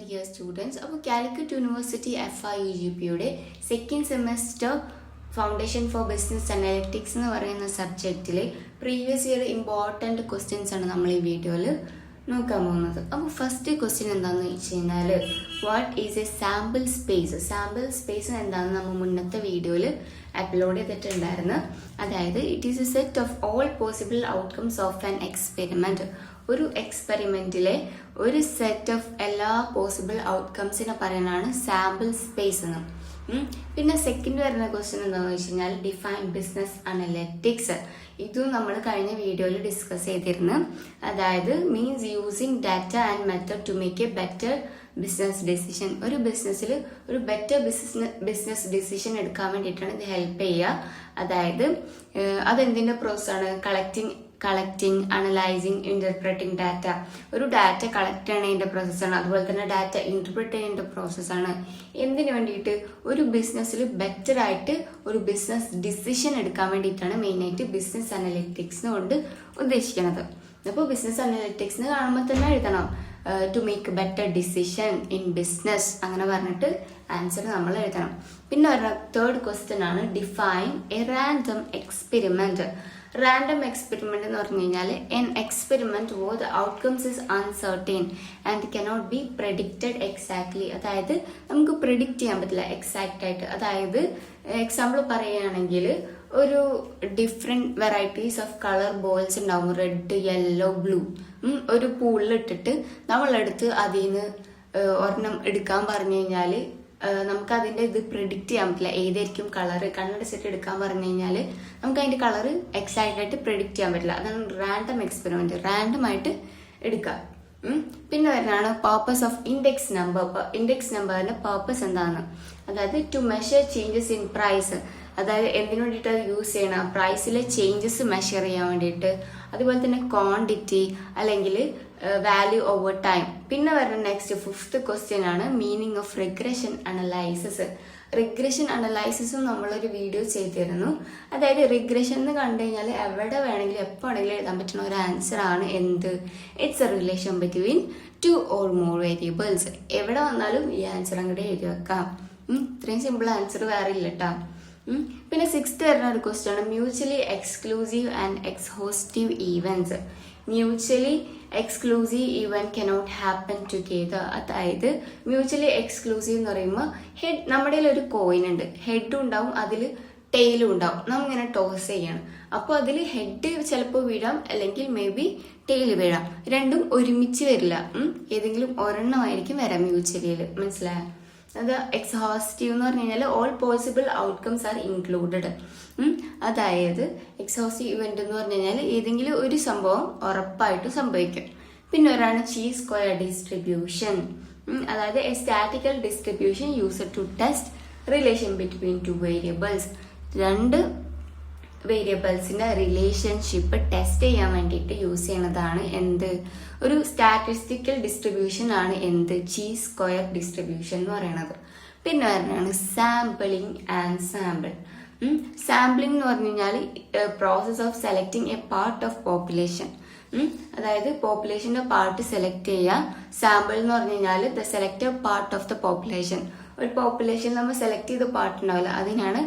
dear students. അപ്പോൾ Calicut university FIUGPയുടെ second semester foundation for business analytics എന്ന് പറയുന്ന സബ്ജക്റ്റിൽ പ്രീവിയസ് ഇയർ ഇമ്പോർട്ടൻറ്റ് ക്വസ്റ്റ്യൻസ് ആണ് നമ്മൾ ഈ വീഡിയോയിൽ നോക്കാൻ പോകുന്നത്. അപ്പോൾ ഫസ്റ്റ് ക്വസ്റ്റ്യൻ എന്താണെന്ന് വെച്ച് കഴിഞ്ഞാൽ what is A sample space. Sample space എന്താണെന്ന് നമ്മൾ മുന്നത്തെ വീഡിയോയിൽ അപ്ലോഡ് ചെയ്തിട്ടുണ്ടായിരുന്നു. അതായത് it is A set of all possible outcomes of an experiment. ഒരു എക്സ്പെരിമെൻറ്റിലെ ഒരു സെറ്റ് ഓഫ് എല്ലാ പോസിബിൾ ഔട്ട്കംസിനെ പറയാനാണ് സാമ്പിൾ സ്പേസ് എന്ന്. പിന്നെ സെക്കൻഡ് വരുന്ന ക്വസ്റ്റ്യൻ എന്താണെന്ന് വെച്ച് കഴിഞ്ഞാൽ ഡിഫൈൻ ബിസിനസ് അനലിറ്റിക്സ്. ഇതും നമ്മൾ കഴിഞ്ഞ വീഡിയോയിൽ ഡിസ്കസ് ചെയ്തിരുന്നു. അതായത് means using data and method to make a better business decision. ഒരു ബിസിനസ്സിൽ ഒരു ബെറ്റർ ബിസിനസ് ഡിസിഷൻ എടുക്കാൻ വേണ്ടിയിട്ടാണ് ഇത് ഹെൽപ്പ് ചെയ്യുക. അതായത് അതെന്തിൻ്റെ പ്രോസസ്സാണ്? Collecting analysing interpreting data. ഒരു ഡാറ്റ കളക്ട് ചെയ്യണതിൻ്റെ പ്രോസസ്സാണ്. അതുപോലെ തന്നെ ഡാറ്റ ഇന്റർപ്രറ്റ് ചെയ്യേണ്ട പ്രോസസ്സാണ്. എന്തിനു വേണ്ടിയിട്ട്? ഒരു ബിസിനസ്സിൽ ബെറ്റർ ആയിട്ട് ഒരു ബിസിനസ് ഡിസിഷൻ എടുക്കാൻ വേണ്ടിയിട്ടാണ് മെയിനായിട്ട് ബിസിനസ് അനലിറ്റിക്സ് കൊണ്ട് ഉദ്ദേശിക്കുന്നത്. അപ്പോൾ ബിസിനസ് അനലിറ്റിക്സ് കാണുമ്പോൾ തന്നെ എഴുതണം to make better decision in business അങ്ങനെ പറഞ്ഞിട്ട് ആൻസർ നമ്മൾ എഴുതണം. പിന്നെ ഒരു തേർഡ് ക്വസ്റ്റ്യൻ ആണ് define a random experiment. Random experiment എന്ന് പറഞ്ഞു കഴിഞ്ഞാൽ an experiment where the outcomes is uncertain and cannot be predicted exactly. അതായത് നമുക്ക് പ്രെഡിക്റ്റ് ചെയ്യാൻ പറ്റില്ല എക്സാക്റ്റ് ആയിട്ട്. അതായത് എക്സാമ്പിൾ പറയുകയാണെങ്കിൽ ഒരു different varieties of colour balls ഉണ്ടാവും, റെഡ് യെല്ലോ ബ്ലൂ. ഒരു പൂളിലിട്ടിട്ട് നമ്മളെടുത്ത് അതിൽ നിന്ന് ഒരെണ്ണം എടുക്കാൻ പറഞ്ഞു കഴിഞ്ഞാൽ നമുക്ക് അതിൻ്റെ ഇത് പ്രിഡിക്റ്റ് ചെയ്യാൻ പറ്റില്ല. ഏതായിരിക്കും കളറ് കണ്ണടച്ചിട്ട് എടുക്കാൻ പറഞ്ഞു കഴിഞ്ഞാൽ നമുക്ക് അതിൻ്റെ കളറ് എക്സാക്റ്റ് ആയിട്ട് പ്രിഡിക്റ്റ് ചെയ്യാൻ പറ്റില്ല. അതാണ് റാൻഡം എക്സ്പെരിമെന്റ്. റാൻഡം ആയിട്ട് എടുക്കുക. പിന്നെ വരുന്നതാണ് purpose of index number. Index നമ്പറിന്റെ പർപ്പസ് എന്താണ്? അതായത് to measure changes in price. അതായത് എന്തിനു വേണ്ടിയിട്ട് അത് യൂസ് ചെയ്യണം? പ്രൈസിലെ ചേഞ്ചസ് മെഷർ ചെയ്യാൻ വേണ്ടിയിട്ട്. അതുപോലെ തന്നെ ക്വാണ്ടിറ്റി അല്ലെങ്കിൽ വാല്യൂ ഓവർ ടൈം. പിന്നെ വരുന്ന നെക്സ്റ്റ് ഫിഫ്ത്ത് ക്വസ്റ്റ്യൻ ആണ് meaning of regression analysis. Regression അനലൈസിസും നമ്മളൊരു വീഡിയോ ചെയ്തിരുന്നു. അതായത് റിഗ്രഷൻ എന്ന് കണ്ടു കഴിഞ്ഞാൽ എവിടെ വേണമെങ്കിലും എപ്പോൾ വേണമെങ്കിലും എഴുതാൻ പറ്റുന്ന ഒരു ആൻസർ ആണ് എന്ത്? It's A relation between 2 or more variables. എവിടെ വന്നാലും ഈ ആൻസർ അങ്ങോട്ട് എഴുതി വെക്കാം. ഇത്രയും സിമ്പിൾ ആൻസർ വേറെ ഇല്ല കേട്ടോ. പിന്നെ സിക്സ്ത് വരുന്ന ഒരു ക്വസ്റ്റ്യൻ ആണ് mutually exclusive and exhaustive events. Mutually exclusive event cannot happen together. അതായത് മ്യൂച്വലി എക്സ്ക്ലൂസീവ് എന്ന് പറയുമ്പോൾ നമ്മുടെ ഒരു കോയിൻ ഉണ്ട്, ഹെഡും ഉണ്ടാവും അതിൽ ടെയിലും ഉണ്ടാവും. നാം ഇങ്ങനെ ടോസ് ചെയ്യണം. അപ്പോൾ അതിൽ ഹെഡ് ചിലപ്പോൾ വീഴാം, അല്ലെങ്കിൽ മേ ബി ടെയിൽ വീഴാം. രണ്ടും ഒരുമിച്ച് വരില്ല. ഏതെങ്കിലും ഒരെണ്ണമായിരിക്കും വരാം മ്യൂച്വലിയിൽ. മനസ്സിലായോ? അത് എക്സ്ഹോസ്റ്റീവ് എന്ന് പറഞ്ഞു കഴിഞ്ഞാൽ all possible outcomes are included. അതായത് എക്സ്ഹോസ്റ്റീവ് ഇവന്റ് എന്ന് പറഞ്ഞു കഴിഞ്ഞാൽ ഏതെങ്കിലും ഒരു സംഭവം ഉറപ്പായിട്ടും സംഭവിക്കും. പിന്നെ ഒരാണ് ചീ സ്ക്വയർ ഡിസ്ട്രിബ്യൂഷൻ. അതായത് a statistical distribution used to test relation between 2 variables. 2 വേരിയബിൾസിന്റെ റിലേഷൻഷിപ്പ് ടെസ്റ്റ് ചെയ്യാൻ വേണ്ടിയിട്ട് യൂസ് ചെയ്യുന്നതാണ് എന്ത്? ഒരു സ്റ്റാറ്റിസ്റ്റിക്കൽ ഡിസ്ട്രിബ്യൂഷൻ ആണ് എന്ത്? ചീ സ്ക്വയർ ഡിസ്ട്രിബ്യൂഷൻ എന്ന് പറയുന്നത്. പിന്നെ വരുന്നതാണ് സാമ്പിളിംഗ് ആൻഡ് സാമ്പിൾ. സാമ്പിളിംഗ് എന്ന് പറഞ്ഞു കഴിഞ്ഞാൽ process of selecting A part of population. അതായത് പോപ്പുലേഷന്റെ പാർട്ട് സെലക്ട് ചെയ്യുക. സാമ്പിൾ എന്ന് പറഞ്ഞു കഴിഞ്ഞാൽ the selected part of the population. ഒരു പോപ്പുലേഷൻ നമ്മൾ സെലക്ട് ചെയ്ത പാർട്ട് ഉണ്ടാവില്ല, അതിനാണ്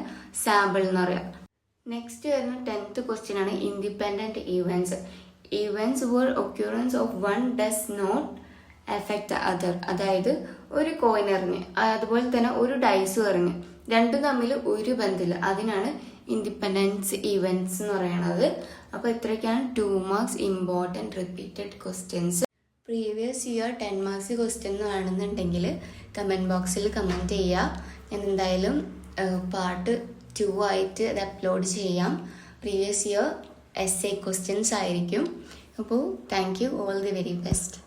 സാമ്പിൾ എന്ന് പറയുക. നെക്സ്റ്റ് വരുന്ന 10th ക്വസ്റ്റ്യൻ ആണ് independent events. Events where occurrence of one does not effect other. അതായത് ഒരു കോയിൻ എറിഞ്ഞ് അതുപോലെ തന്നെ ഒരു ഡൈസ് എറിഞ്ഞ് രണ്ടും തമ്മിൽ ഒരു ബന്ധമില്ല, അതിനാണ് ഇൻഡിപെൻഡൻസ് ഈവൻസ് എന്ന് പറയുന്നത്. അപ്പോൾ ഇത്രയൊക്കെയാണ് 2 marks important repeated questions. Previous year 10 marks question വേണമെന്നുണ്ടെങ്കിൽ കമൻറ്റ് ബോക്സിൽ കമൻറ്റ് ചെയ്യുക. ഞാൻ എന്തായാലും പാർട്ട് 2 ആയിട്ട് അത് അപ്ലോഡ് ചെയ്യാം. പ്രീവിയസ് ഇയർ essay ക്വസ്റ്റ്യൻസ് ആയിരിക്കും. അപ്പോൾ thank you. All the very best.